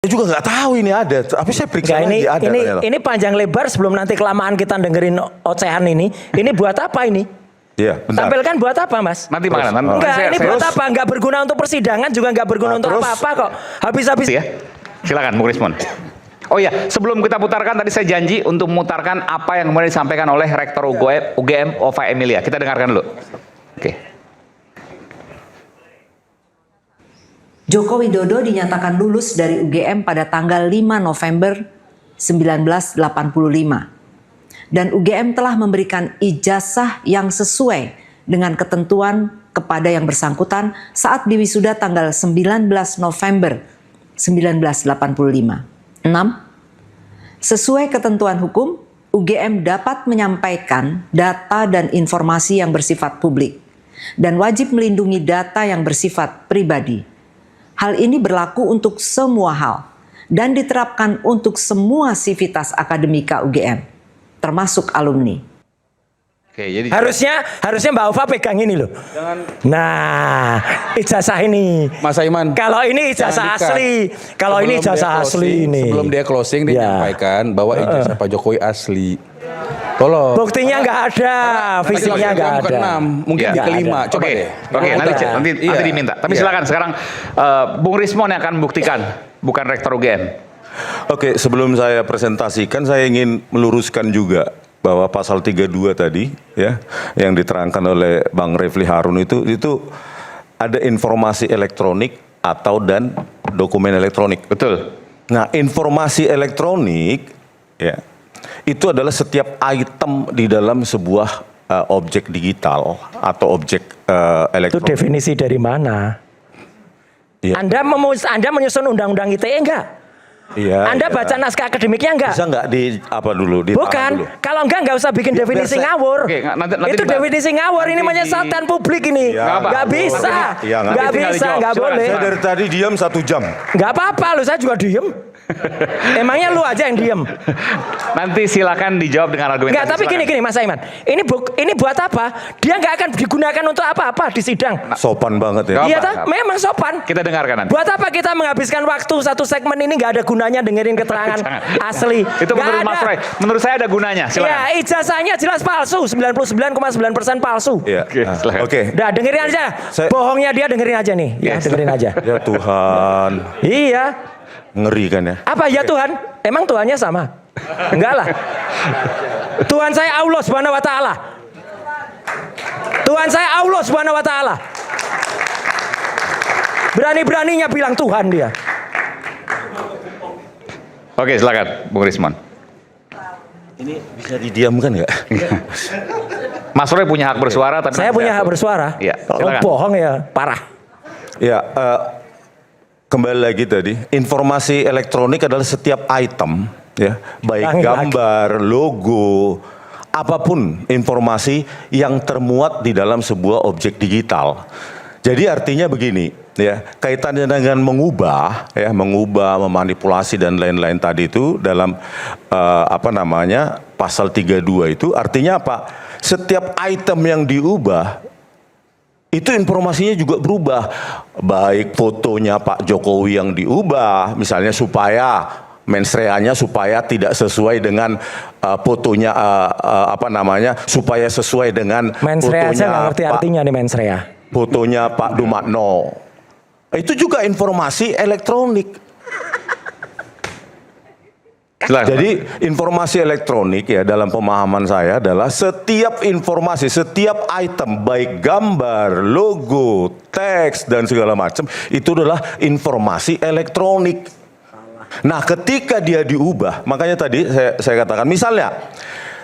juga nggak tahu ini ada, tapi saya periksa lagi ada. Ini panjang lebar sebelum nanti kelamaan kita dengerin ocehan ini buat apa ini? Iya, bentar. Tampilkan buat apa, Mas? Nanti mana? Enggak, ini buat apa? Enggak berguna untuk persidangan, juga enggak berguna untuk apa-apa kok. Habis-habis ya. Silakan, Bung Rismon. Oh iya, sebelum kita putarkan tadi saya janji untuk memutarkan apa yang kemudian disampaikan oleh Rektor UGM Ova Emilia. Kita dengarkan dulu. Oke. Joko Widodo dinyatakan lulus dari UGM pada tanggal 5 November 1985. Dan UGM telah memberikan ijazah yang sesuai dengan ketentuan kepada yang bersangkutan saat diwisuda tanggal 19 November 1985. 6. Sesuai ketentuan hukum, UGM dapat menyampaikan data dan informasi yang bersifat publik dan wajib melindungi data yang bersifat pribadi. Hal ini berlaku untuk semua hal dan diterapkan untuk semua sivitas akademika UGM, termasuk alumni. Oke, jadi harusnya Mbak Ova pegang ini loh. Jangan. Nah, ijazah ini. Mas Aiman. Kalau ini ijazah asli, kalau ini ijazah asli ini. Sebelum dia closing dia menyampaikan bahwa ijazah Pak Jokowi asli. Tolong. Buktinya nggak ada, fisiknya nggak ada. Mungkin di kelima. Coba deh. Oke, nanti diminta. Tapi silakan sekarang Bung Rismon yang akan membuktikan, bukan Rektor UGM. Oke, sebelum saya presentasikan saya ingin meluruskan juga bahwa pasal 32 tadi ya yang diterangkan oleh Bang Refli Harun itu ada informasi elektronik atau dan dokumen elektronik. Betul. Nah, informasi elektronik ya itu adalah setiap item di dalam sebuah objek digital atau objek elektronik. Itu definisi dari mana? Ya. Anda menyusun undang-undang ITE enggak? Iya. Anda baca naskah akademiknya enggak? Bisa enggak di apa dulu? Bukan. Dulu. Kalau enggak usah bikin definisi ngawur. Oke, nanti itu definisi ngawur, ini menyesatkan publik ini. Enggak bisa. Enggak bisa, enggak boleh. Saya dari tadi diam 1 jam. Enggak apa-apa, saya juga diem. Emangnya lu aja yang diem? Nanti silakan dijawab dengan argumentasi. Enggak, tapi gini Mas Aiman. Ini buat apa? Dia enggak akan digunakan untuk apa-apa di sidang. Sopan banget ya. Iya toh? Memang sopan. Kita dengarkan nanti. Buat apa kita menghabiskan waktu satu segmen ini enggak ada gunanya dengerin keterangan asli. Itu menurut Mas Roy. Menurut saya ada gunanya. Silakan. Ya, ijazahnya jelas palsu, 99,9% palsu. Iya. Oke. Udah dengerin aja. Bohongnya dia dengerin aja nih. Ya, dengerin aja. Ya Tuhan. Iya. Ngeri kan ya? Apa ya Tuhan? Emang Tuhannya sama? Enggak lah. Tuhan saya Allah Subhanahu wa taala. Tuhan saya Allah Subhanahu wa taala. Berani-beraninya bilang Tuhan dia. Oke, silakan Bung Rismon. Ini bisa didiamkan nggak? Mas Roy punya hak bersuara, tapi saya punya hak bersuara. Iya, kalau bohong ya parah. Ya, kembali lagi tadi, informasi elektronik adalah setiap item, ya, baik gambar, logo, apapun informasi yang termuat di dalam sebuah objek digital. Jadi artinya begini, ya, kaitannya dengan mengubah, memanipulasi dan lain-lain tadi itu dalam pasal 32 itu artinya apa? Setiap item yang diubah itu informasinya juga berubah, baik fotonya Pak Jokowi yang diubah, misalnya supaya mensreanya supaya tidak sesuai dengan fotonya supaya sesuai dengan mensrea. Saya nggak ngerti artinya nih mensrea. Fotonya Pak Dumatno, itu juga informasi elektronik. Jadi informasi elektronik ya dalam pemahaman saya adalah setiap informasi, setiap item baik gambar, logo, teks dan segala macam itu adalah informasi elektronik. Nah, ketika dia diubah, makanya tadi saya katakan misalnya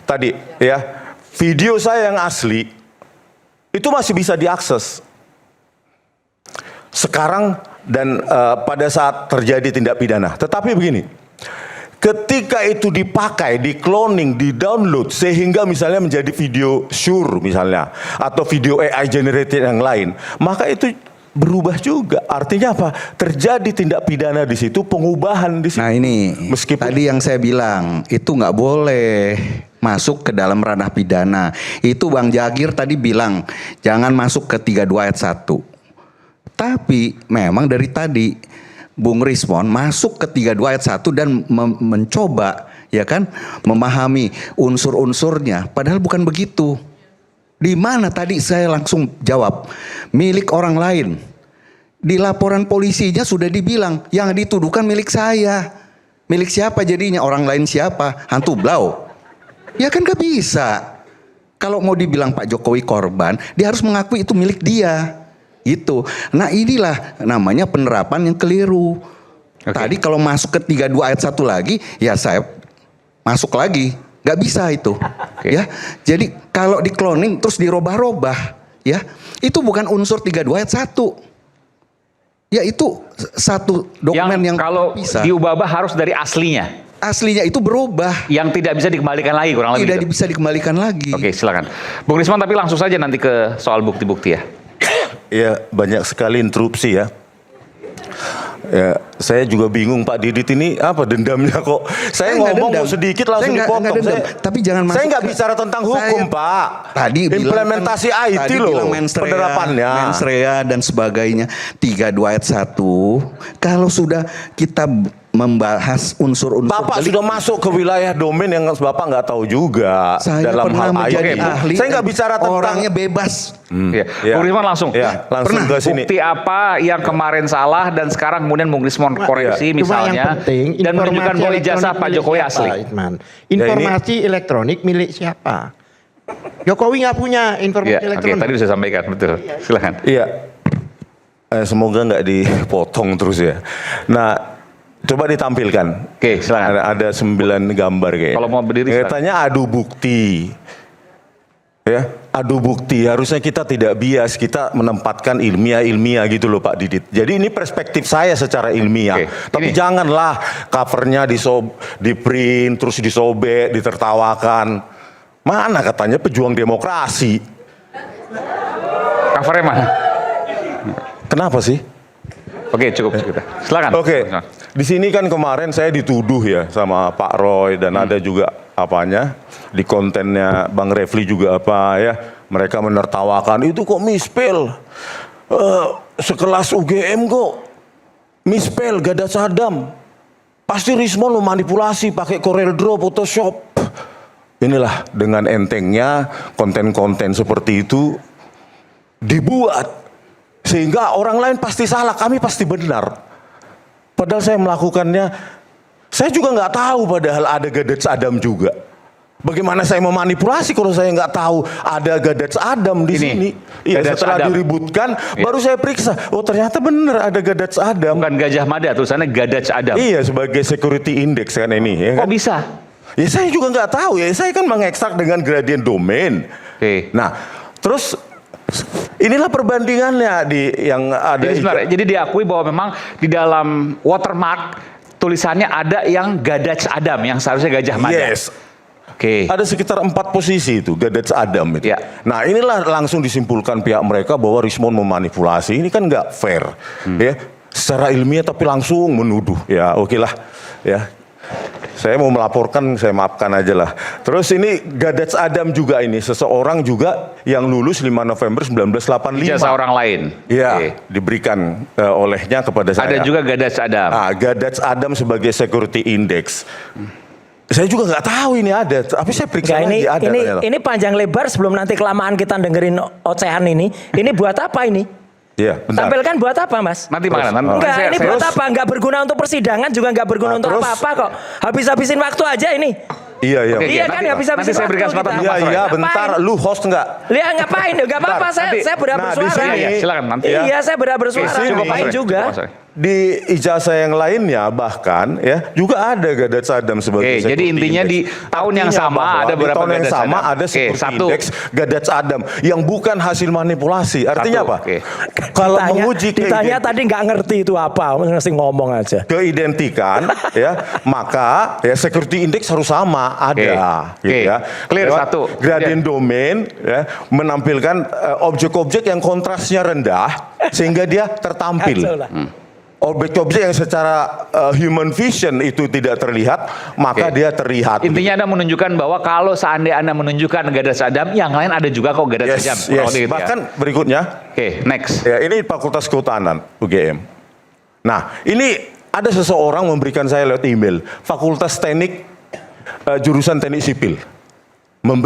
tadi ya video saya yang asli itu masih bisa diakses. Sekarang dan pada saat terjadi tindak pidana. Tetapi begini, ketika itu dipakai, di cloning, di download sehingga misalnya menjadi video Shure misalnya atau video AI generated yang lain, maka itu berubah juga. Artinya apa? Terjadi tindak pidana di situ, pengubahan di situ. Nah ini, meskipun tadi yang saya bilang itu nggak boleh masuk ke dalam ranah pidana. Itu Bang Jagir tadi bilang jangan masuk ke 32 ayat 1. Tapi memang dari tadi Bung Rismon masuk ke 32 ayat 1 dan mencoba ya kan memahami unsur-unsurnya, padahal bukan begitu. Di mana tadi saya langsung jawab, milik orang lain. Di laporan polisinya sudah dibilang yang dituduhkan milik saya. Milik siapa jadinya? Orang lain siapa? Hantu blau. Ya kan gak bisa. Kalau mau dibilang Pak Jokowi korban, dia harus mengakui itu milik dia. Gitu. Nah inilah namanya penerapan yang keliru. Tadi kalau masuk ke 32 ayat 1 lagi, ya saya masuk lagi. Gak bisa itu. Ya. Jadi kalau di cloning terus dirubah-rubah, ya, itu bukan unsur 32 ayat 1. Ya itu satu dokumen yang kalau bisa. diubah-ubah harus dari aslinya. Aslinya itu berubah. Yang tidak bisa dikembalikan lagi, kurang lebih. Tidak gitu. bisa dikembalikan lagi. Oke, silakan. Bung Rismon, tapi langsung saja nanti ke soal bukti-bukti ya. Ya, banyak sekali interupsi ya. Ya, saya juga bingung Pak Didit ini apa dendamnya kok. Saya nggak ngomong dendam. sedikit langsung Saya nggak dipotong. dendam. Tapi jangan masuk saya nggak ke- bicara tentang hukum, saya- Pak. Tadi implementasi bilang, IT tadi loh, bilang penerapannya. mensrea dan sebagainya. 32 ayat 1. Kalau sudah kita membahas unsur-unsur Bapak delik, sudah masuk ke wilayah domain yang Bapak nggak tahu juga saya dalam pernah hal menjadi IT. ahli. Saya nggak dan bicara tentang orangnya bebas. Ya. Ya. Bung Rismon langsung. Ya, langsung Pernah ke sini. Bukti apa yang kemarin salah dan sekarang kemudian Bung Rismon koreksi Cuma misalnya yang penting, dan menunjukkan informasi bahwa ijazah elektronik Pak milik Jokowi siapa, asli. Itman? Informasi elektronik milik siapa? Jokowi nggak punya informasi Ya, oke, elektronik. tadi sudah sampaikan, betul. Silakan. Iya. Semoga nggak dipotong terus ya. Nah, coba ditampilkan. Oke, silakan. Ada 9 gambar kayaknya. Kalau mau berdiri, silakan. Katanya adu bukti. Ya, adu bukti. Harusnya kita tidak bias, kita menempatkan ilmiah gitu loh Pak Didit. Jadi ini perspektif saya secara ilmiah. Oke, Tapi ini. janganlah covernya di print terus disobek, ditertawakan. Mana katanya pejuang demokrasi? Covernya mana? Kenapa sih? Oke, cukup. Silakan. Oke, di sini kan kemarin saya dituduh ya sama Pak Roy dan ada juga apanya di kontennya Bang Refli juga apa ya, mereka menertawakan itu kok mispel. Sekelas UGM kok mispel gak ada Sadam. Pasti Rismon memanipulasi pakai Corel Draw, Photoshop. Inilah dengan entengnya konten-konten seperti itu dibuat sehingga orang lain pasti salah, kami pasti benar. Padahal saya melakukannya, saya juga nggak tahu padahal ada Gadets Adam juga. Bagaimana saya memanipulasi kalau saya nggak tahu ada Gadets Adam di Ini, sini? Iya, Gadets setelah Adam. diributkan, Iya. baru saya periksa. Oh ternyata benar ada Gadets Adam. Bukan Gajah Mada, tulisannya Gadaj Adam. Iya, sebagai security index kan ini. Ya Kok kan? bisa? Ya saya juga nggak tahu ya. Saya kan mengekstrak dengan gradient domain. Oke. Nah, terus inilah perbandingannya yang ada. Jadi sebenarnya, jadi diakui bahwa memang di dalam watermark tulisannya ada yang Gadaj Adam yang seharusnya Gajah Mada. Yes. Oke. Ada sekitar 4 posisi itu Gadets Adam itu. Ya. Nah inilah langsung disimpulkan pihak mereka bahwa Rismon memanipulasi. Ini kan nggak fair, ya. Secara ilmiah tapi langsung menuduh. Ya oke lah, ya. Saya mau melaporkan, saya maafkan aja lah. Terus ini Gadets Adam juga ini seseorang juga yang lulus 5 November 1985. Ijazah orang lain. Iya, Oke. diberikan olehnya kepada saya. Ada juga Gadaj Adam. Gadets Adam sebagai security index. Saya juga nggak tahu ini ada, tapi saya periksa Enggak, lagi ada. ternyata. ini panjang lebar sebelum nanti kelamaan kita dengerin ocehan ini. Ini buat apa ini? Iya, bentar. Tampilkan buat apa, Mas? Nanti mana? Enggak, ini buat terus- apa? Enggak berguna untuk persidangan, juga enggak berguna Nah, untuk terus- apa-apa kok. Habis-habisin waktu aja ini. Iya, iya. Oke, Iya nanti- kan, nggak bisa nanti saya berikan kesempatan Iya, Mas Roy. iya, Ngapain? bentar. Lu host nggak? Lihat ngapain? Enggak apa-apa, Nanti- saya berhak Nah, di bersuara. sini- Iya, silakan nanti. Iya, saya berhak bersuara. Di sini- Ngapain juga? Mas Roy. Di ijazah yang lainnya bahkan ya juga ada Gadets Adam sebagai Oke, jadi security intinya index. di tahun yang Artinya sama bahwa ada di beberapa tahun yang Gadets sama Adam. ada Oke, security satu. index Gadets Adam yang bukan hasil manipulasi. Artinya Satu, apa? oke. Kalau Ditanya- menguji ditanya tadi nggak ngerti itu apa, mesti ngomong aja. keidentikan ya maka ya security index harus sama ada Oke. gitu Oke. ya. Clear, Lewat satu. Gradient domain ya menampilkan objek-objek yang kontrasnya rendah sehingga dia tertampil. Kacau lah. Objek-objek yang secara human vision itu tidak terlihat, maka Oke. dia terlihat. Intinya Anda menunjukkan bahwa kalau seandainya Anda menunjukkan Gadaj Adam, yang lain ada juga kok Gadaj Yes, Adam. yes. Kurang lebih gitu ya. Bahkan berikutnya, Oke, next. ya ini Fakultas Kehutanan UGM. Nah, ini ada seseorang memberikan saya lewat email, Fakultas Teknik jurusan Teknik Sipil.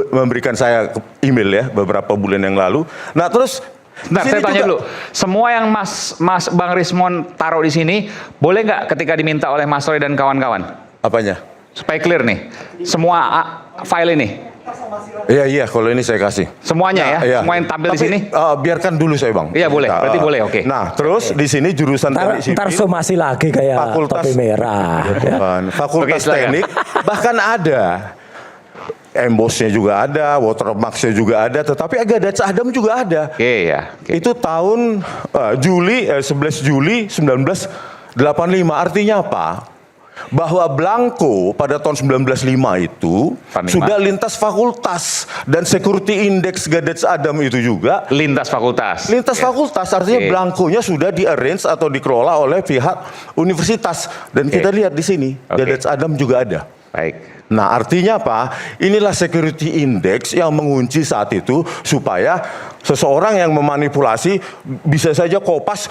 Memberikan saya email ya beberapa bulan yang lalu. Nah, terus Nah, di saya sini tanya juga- dulu, semua yang Mas Bang Rismon taruh di sini, boleh nggak ketika diminta oleh Mas Roy dan kawan-kawan? Apanya? Supaya clear nih, semua file ini, Iya, kalau ini saya kasih. semuanya ya, Iya. semua yang tampil di Tapi, sini. biarkan dulu saya bang. Iya, boleh. Berarti boleh, oke. Nah, terus di sini jurusan Teknik Sipil. Ntar somasi lagi kayak Fakultas- topi merah. ya. Bukan. Fakultas Oke, silakan. Teknik bahkan ada. Embossnya juga ada, watermarksnya juga ada, tetapi Gadats Adam juga ada. Oke ya. Oke. Itu tahun 11 Juli 1985. Artinya apa? Bahwa Blanco pada tahun 1905 itu 85. sudah lintas fakultas dan security index Gadats Adam itu juga Lintas fakultas. lintas Ya. fakultas, artinya Oke. Blankonya sudah di-arrange atau dikelola oleh pihak universitas. Dan kita lihat di sini, Oke. Gadats Adam juga ada. Baik. Nah, artinya apa? Inilah security index yang mengunci saat itu supaya seseorang yang memanipulasi bisa saja kopas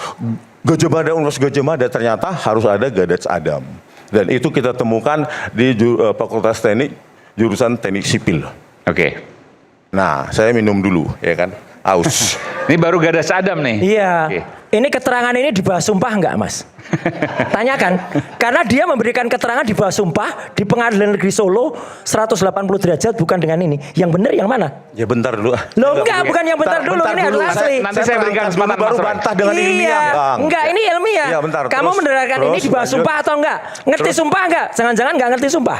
Gajah Mada, Universitas Gajah Mada, ternyata harus ada Gadats Adam. Dan itu kita temukan di Fakultas Teknik jurusan Teknik Sipil. Oke. Nah, saya minum dulu, ya kan? Aus. Ini baru Gadats Adam nih. Iya. Oke. Ini keterangan ini di bawah sumpah enggak, Mas? Tanyakan. Karena dia memberikan keterangan di bawah sumpah di Pengadilan Negeri Solo 180 derajat bukan dengan ini. Yang benar yang mana? Ya bentar dulu. Loh enggak, bukan yang bentar dulu, ini harus asli. Nanti saya berikan terangkan dulu, kesempatan baru Mas Roy. bantah dengan ilmiah, Iya, Bang. enggak ini ilmiah. Iya, bentar, Kamu terus, menerangkan ini terus, di bawah lanjut. sumpah atau enggak? Ngerti sumpah enggak? Jangan-jangan enggak ngerti sumpah.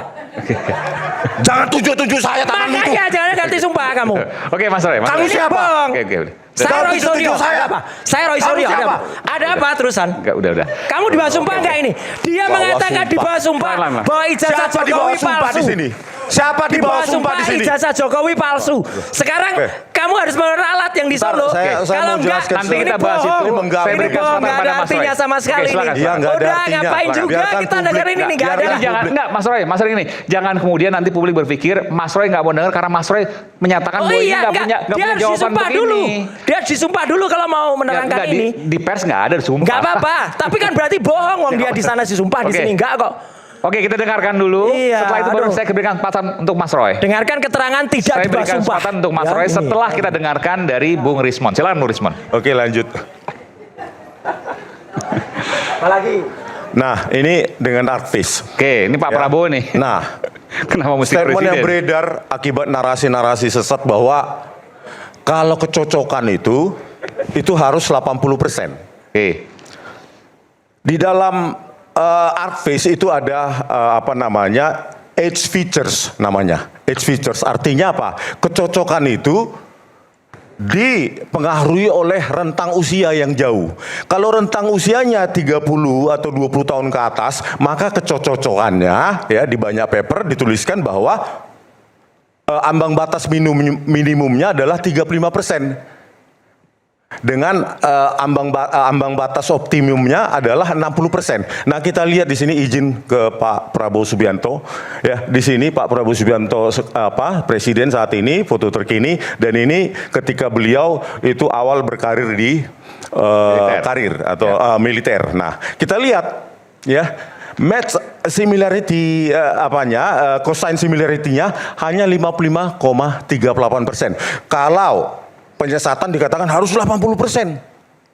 Jangan tuju-tuju saya tangan itu. Makanya jangan ngerti sumpah kamu. Oke Mas Roy. Mas Kamu Roy. siapa? Bohong. Oke, udah. Saya Jangan Roy tuju-tuju Suryo. saya. Ada apa? Saya Roy Kamu Suryo. Ada siapa? apa? Ada apa terusan? Enggak, udah. Kamu di bawah sumpah enggak ini? Dia Bawah mengatakan di sumpah. bawah sumpah Pelan-pelan. bahwa ijazah Siapa di bawah Jokowi sumpah palsu. di sini? Siapa di bawah sumpah di sini? ijazah Jokowi palsu. Sekarang Oke. kamu harus meralat yang di Bentar, Solo. saya Kalau mau enggak, jelaskan Nanti ini kita bahas bohong. itu. Mengganggu. Saya Ini berikan bohong, kesempatan nggak ada pada Mas Roy. artinya sama Oke, sekali silakan, ini. Iya, nggak ada Udah, artinya. ngapain juga Biarkan kita publik, dengerin ini, nggak ada. biarkan Jangan, enggak, Mas Roy jangan kemudian nanti publik berpikir Mas Roy nggak mau dengar karena Mas Roy menyatakan bahwa ini nggak punya dia harus jawaban disumpah untuk dulu. ini. Dia harus disumpah dulu kalau mau menerangkan Nggak, ini. di pers nggak ada sumpah. Enggak apa-apa, tapi kan berarti bohong wong dia di sana disumpah di Oke. sini enggak kok. Oke, kita dengarkan dulu. Iya, Setelah itu baru aduh. saya berikan kesempatan untuk Mas Roy. Dengarkan keterangan tidak Saya di bawah berikan sumpah. kesempatan untuk Mas Ya, Roy ini. setelah kita dengarkan dari Bung Rismon. Silakan Bung Rismon. Oke, lanjut. Apalagi Nah, ini dengan artis. Oke, ini Pak Ya. Prabowo nih. Nah, Kenapa mesti statement presiden? yang beredar akibat narasi-narasi sesat bahwa kalau kecocokan itu harus 80%. Oke. Di dalam ArtFace itu ada apa namanya age features namanya. Age features artinya apa? Kecocokan itu dipengaruhi oleh rentang usia yang jauh. Kalau rentang usianya 30 atau 20 tahun ke atas, maka kecocokannya ya di banyak paper dituliskan bahwa ambang batas minimumnya adalah 35%. Dengan ambang batas optimumnya adalah 60%. Nah, kita lihat di sini izin ke Pak Prabowo Subianto. Ya, di sini Pak Prabowo Subianto presiden saat ini, foto terkini, dan ini ketika beliau itu awal berkarir di karir atau militer. Nah, kita lihat ya. Match similarity cosine similarity-nya hanya 55,38%. Kalau penyesatan dikatakan harus 80%.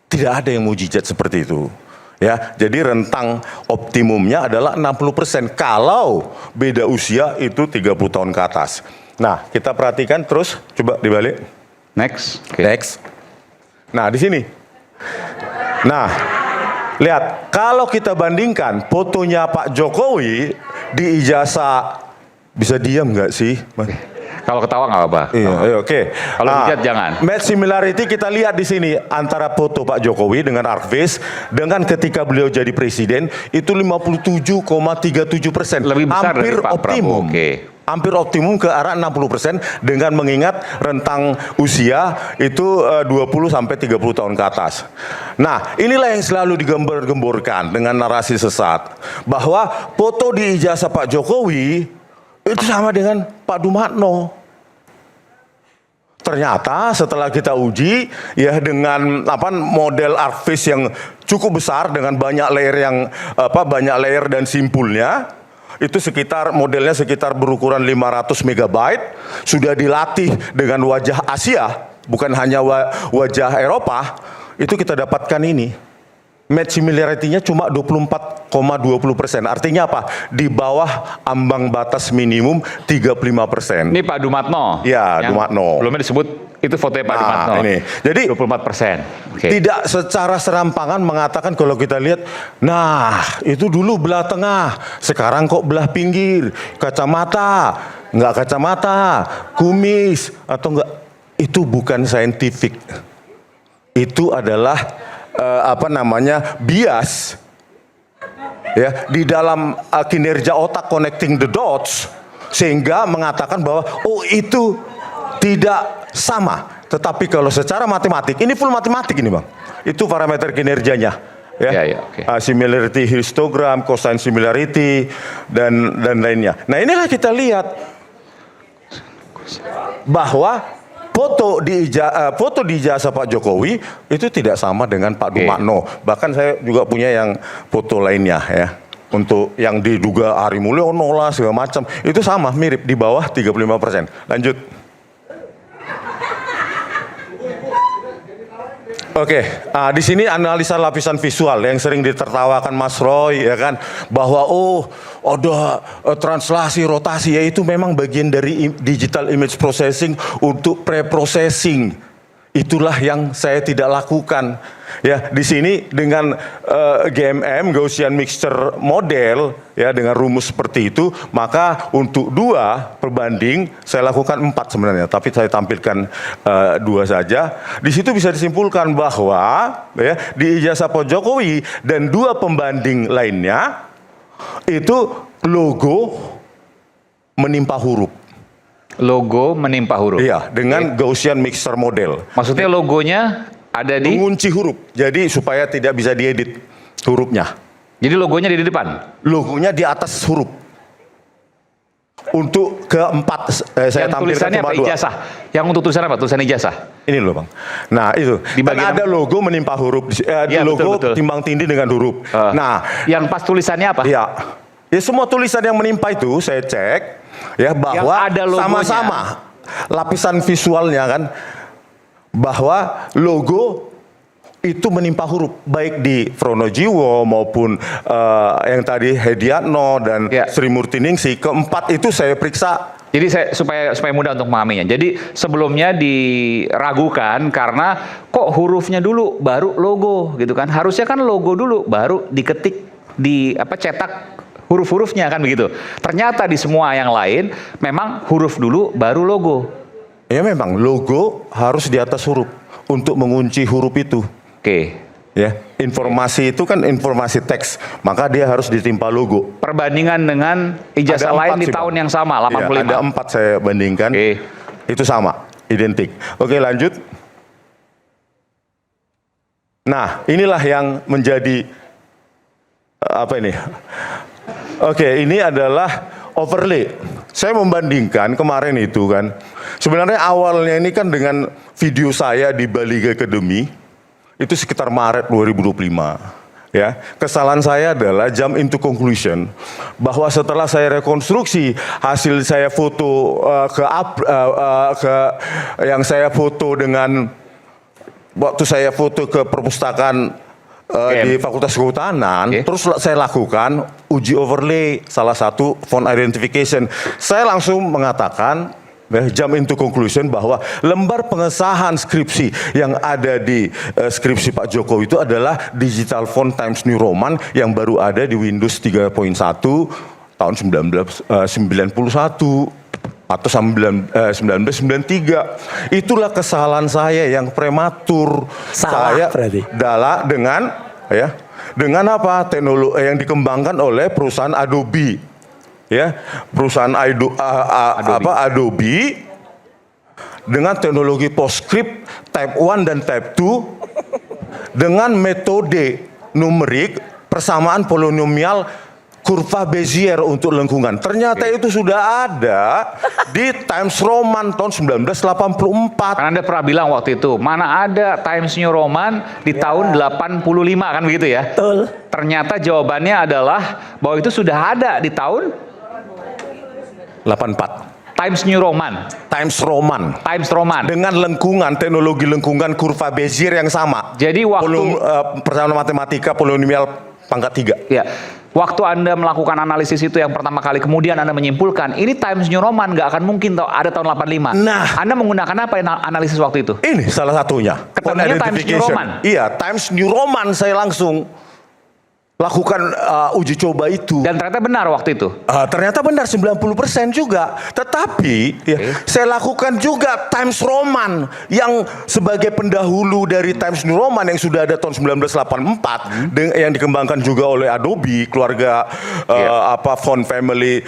Tidak ada yang mujizat seperti itu. Ya, jadi rentang optimumnya adalah 60% kalau beda usia itu 30 tahun ke atas. Nah, kita perhatikan terus, coba dibalik. Next. Oke. Next. Nah, di sini. Nah, lihat, kalau kita bandingkan fotonya Pak Jokowi di ijazah, bisa diam nggak sih? Kalau ketawa nggak apa-apa. Iya, oke. Kalau hujat jangan. Match similarity kita lihat di sini antara foto Pak Jokowi dengan ArtFace dengan ketika beliau jadi presiden itu 57,37%. Lebih besar dari hampir Pak optimum. Prabowo, oke. Hampir optimum ke arah 60% dengan mengingat rentang usia itu 20 sampai 30 tahun ke atas. Nah, inilah yang selalu digembar-gemborkan dengan narasi sesat bahwa foto di ijazah Pak Jokowi itu sama dengan Pak Dumatno. ternyata setelah kita uji ya dengan model ArcFish yang cukup besar dengan banyak layer dan simpulnya, itu modelnya sekitar berukuran 500 megabyte, sudah dilatih dengan wajah Asia, bukan hanya wajah Eropa, itu kita dapatkan ini. Match similarity-nya cuma 24,20%. Artinya apa? Di bawah ambang batas minimum 35%. Ini Pak Dumatno. Ya, Dumatno. Belumnya disebut itu fotonya Pak Dumatno. Ini. Jadi 24%. Oke. tidak secara serampangan mengatakan kalau kita lihat, nah itu dulu belah tengah, sekarang kok belah pinggir, kacamata, nggak kacamata, kumis atau enggak, itu bukan scientific. Itu adalah bias ya di dalam kinerja otak connecting the dots, sehingga mengatakan bahwa oh itu tidak sama. Tetapi kalau secara matematik, ini full matematik ini Bang, itu parameter kinerjanya ya, oke. Similarity histogram, cosine similarity dan lainnya. Nah inilah kita lihat bahwa foto di ijazah Pak Jokowi itu tidak sama dengan Pak Dumatno. Bahkan saya juga punya yang foto lainnya ya. Untuk yang diduga Ari Mulyono lah segala macam, itu sama, mirip, di bawah 35%. Lanjut. Oke, di sini analisa lapisan visual yang sering ditertawakan Mas Roy ya kan, bahwa ada translasi rotasi, yaitu memang bagian dari digital image processing untuk pre-processing. Itulah yang saya tidak lakukan. Ya, di sini dengan GMM Gaussian Mixture Model ya, dengan rumus seperti itu, maka untuk 2 perbanding saya lakukan 4 sebenarnya, tapi saya tampilkan 2 saja. Di situ bisa disimpulkan bahwa ya, di ijazah Pak Jokowi dan 2 pembanding lainnya itu logo menimpa huruf. Logo menimpa huruf. Iya, dengan Gaussian Mixture Model. Maksudnya logonya ada di? Mengunci huruf, jadi supaya tidak bisa diedit hurufnya. Jadi logonya di depan? Logonya di atas huruf. Untuk keempat, saya yang tampilkan tulisannya cuma apa? 2. Ijazah? Yang untuk tulisan apa? Tulisan ijazah? Ini loh Bang. Nah itu, Di kan bagian ada logo menimpa huruf, Iya, logo betul. timbang tindih dengan huruf. Nah, yang pas tulisannya apa? ya semua tulisan yang menimpa itu saya cek ya, bahwa Yang ada logonya. sama-sama lapisan visualnya kan, bahwa logo itu menimpa huruf, baik di Fronojiwo maupun yang tadi Hediatno dan Sri Murtiningsih. Keempat itu saya periksa. Jadi supaya mudah untuk memahaminya. Jadi sebelumnya diragukan karena kok hurufnya dulu baru logo gitu kan. Harusnya kan logo dulu baru diketik cetak huruf-hurufnya kan begitu. Ternyata di semua yang lain memang huruf dulu baru logo. Ya memang logo harus di atas huruf untuk mengunci huruf itu. Oke. Ya, informasi itu kan informasi teks, maka dia harus ditimpa logo. Perbandingan dengan ijazah Ada lain 4 di sih, tahun Bang. yang sama, 85. Ya, ada 4 saya bandingkan. Oke. Itu sama, identik. Oke, lanjut. Nah, inilah yang menjadi apa ini? Oke, ini adalah overlay. Saya membandingkan kemarin itu kan. Sebenarnya awalnya ini kan dengan video saya di Bali Academy, itu sekitar Maret 2025. Ya, kesalahan saya adalah jump into conclusion bahwa setelah saya rekonstruksi hasil saya foto yang saya foto dengan waktu saya foto ke perpustakaan di Fakultas Kehutanan, terus saya lakukan uji overlay salah satu font identification. Saya langsung mengatakan, jump into conclusion bahwa lembar pengesahan skripsi yang ada di skripsi Pak Jokowi itu adalah digital font Times New Roman yang baru ada di Windows 3.1 tahun 1991. Atau 1993. Itulah kesalahan saya yang prematur. Salah saya berarti. Dengan apa? Teknologi yang dikembangkan oleh perusahaan Adobe. Ya, perusahaan Adobe dengan teknologi PostScript Type 1 dan Type 2 dengan metode numerik persamaan polinomial kurva Bezier untuk lengkungan. Ternyata itu sudah ada di Times Roman tahun 1984. Kan Anda pernah bilang waktu itu, mana ada Times New Roman di tahun 85 kan begitu ya? Betul. Ternyata jawabannya adalah bahwa itu sudah ada di tahun 84. Times New Roman. Times Roman. Times Roman. Dengan lengkungan, teknologi lengkungan kurva Bezier yang sama. Jadi waktu persamaan matematika polinomial pangkat 3. ya, waktu Anda melakukan analisis itu yang pertama kali, kemudian Anda menyimpulkan ini Times New Roman nggak akan mungkin ada tahun 85. Nah. Anda menggunakan apa analisis waktu itu? Ini salah satunya. Ketemunya Times New Roman. Iya, Times New Roman saya langsung lakukan uji coba itu. Dan ternyata benar waktu itu. Ternyata benar 90% juga. Tetapi ya, saya lakukan juga Times Roman yang sebagai pendahulu dari Times New Roman yang sudah ada tahun 1984 yang dikembangkan juga oleh Adobe, keluarga font family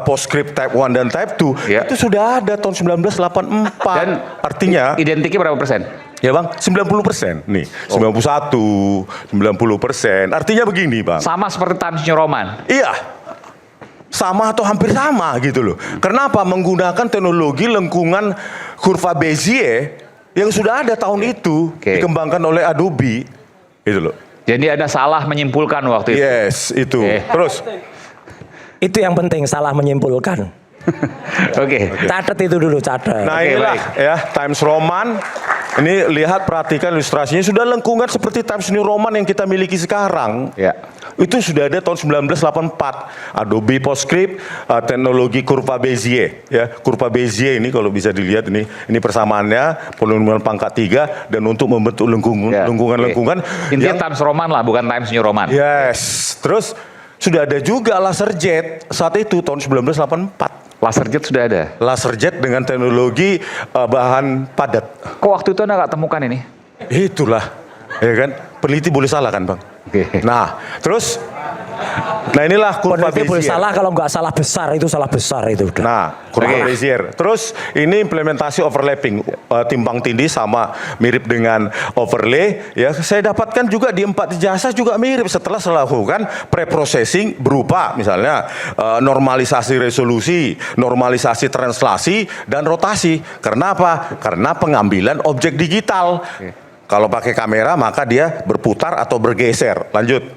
PostScript Type 1 dan Type 2 itu sudah ada tahun 1984. Dan artinya identiknya berapa persen? ya Bang, 90% nih, 91, 90%. Artinya begini Bang. Sama seperti Times New Roman. Iya, sama atau hampir sama gitu loh. Kenapa? Menggunakan teknologi lengkungan kurva Bezier yang sudah ada tahun itu, dikembangkan oleh Adobe, gitu loh. Jadi Anda salah menyimpulkan waktu itu. Yes, itu. Terus? Itu yang penting, salah menyimpulkan. Oke. Catat itu dulu, catat. Nah inilah ya Times Roman. Ini lihat, perhatikan ilustrasinya, sudah lengkungan seperti Times New Roman yang kita miliki sekarang. Ya. Itu sudah ada tahun 1984. Adobe PostScript, teknologi kurva Bezier. Ya, kurva Bezier ini kalau bisa dilihat ini persamaannya polinomial pangkat 3 dan untuk membentuk lengkungan-lengkungan. Intinya Times Roman lah, bukan Times New Roman. Yes. Terus sudah ada juga LaserJet saat itu tahun 1984. LaserJet sudah ada. LaserJet dengan teknologi bahan padat. Kok waktu itu Anda nggak temukan ini? Itulah, ya kan? Peneliti boleh salah kan, Bang? Nah, terus, nah inilah kurva Peneliti boleh Bezier. salah, kalau nggak salah besar, itu salah besar itu. Nah, kurva Bezier. Terus ini implementasi overlapping, timbang tindih sama mirip dengan overlay. Ya, saya dapatkan juga di 4 ijazah juga mirip setelah saya lakukan preprocessing berupa misalnya normalisasi resolusi, normalisasi translasi dan rotasi. Karena apa? Karena pengambilan objek digital. Kalau pakai kamera maka dia berputar atau bergeser. Lanjut.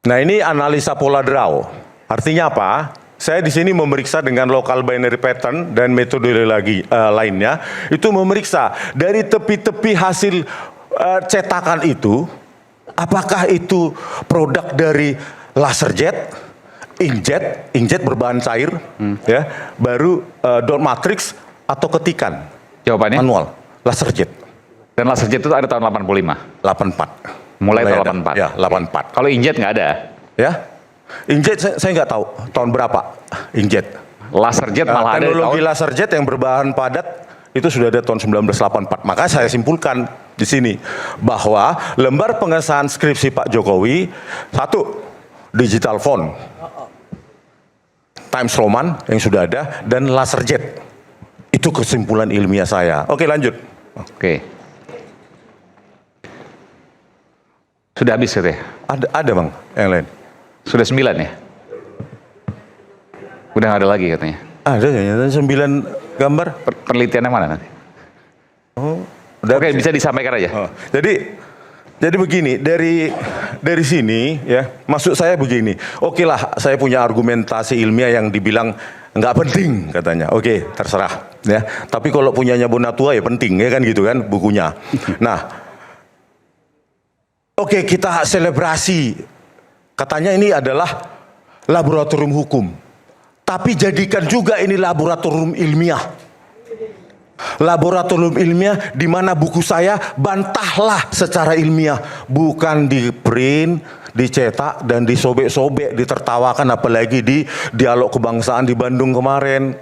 Nah ini analisa pola draw. Artinya apa? Saya di sini memeriksa dengan local binary pattern dan metodologi lainnya. Itu memeriksa dari tepi-tepi hasil cetakan itu, apakah itu produk dari LaserJet, inkjet berbahan cair, ya, baru dot matrix atau ketikan. Jawabannya? Manual, LaserJet. Dan LaserJet itu ada tahun 85. 84. Mulai tahun 84. Ya, 84. Kalau inkjet nggak ada. Ya, inkjet saya nggak tahu tahun berapa inkjet. LaserJet malah ada di Teknologi tahun. LaserJet yang berbahan padat itu sudah ada tahun 1984. Maka saya simpulkan di sini bahwa lembar pengesahan skripsi Pak Jokowi, 1, digital font, Times Roman yang sudah ada, dan LaserJet. Itu kesimpulan ilmiah saya. Oke, lanjut. Oke. Sudah habis katanya? Ada Bang, yang lain. Sudah 9 ya? Udah nggak ada lagi katanya. Ada kayaknya 9 gambar. Penelitiannya mana nanti? Udah. Oke, bisa disampaikan aja. Oh, jadi begini, dari sini ya, maksud saya begini. Oke lah, saya punya argumentasi ilmiah yang dibilang nggak penting katanya. Oke, terserah ya. Tapi kalau punyanya Bonatua ya penting ya kan gitu kan bukunya. Nah, oke, kita selebrasi. Katanya ini adalah laboratorium hukum. Tapi jadikan juga ini laboratorium ilmiah. Laboratorium ilmiah di mana buku saya bantahlah secara ilmiah, bukan di print, dicetak dan disobek-sobek, ditertawakan apalagi di dialog kebangsaan di Bandung kemarin.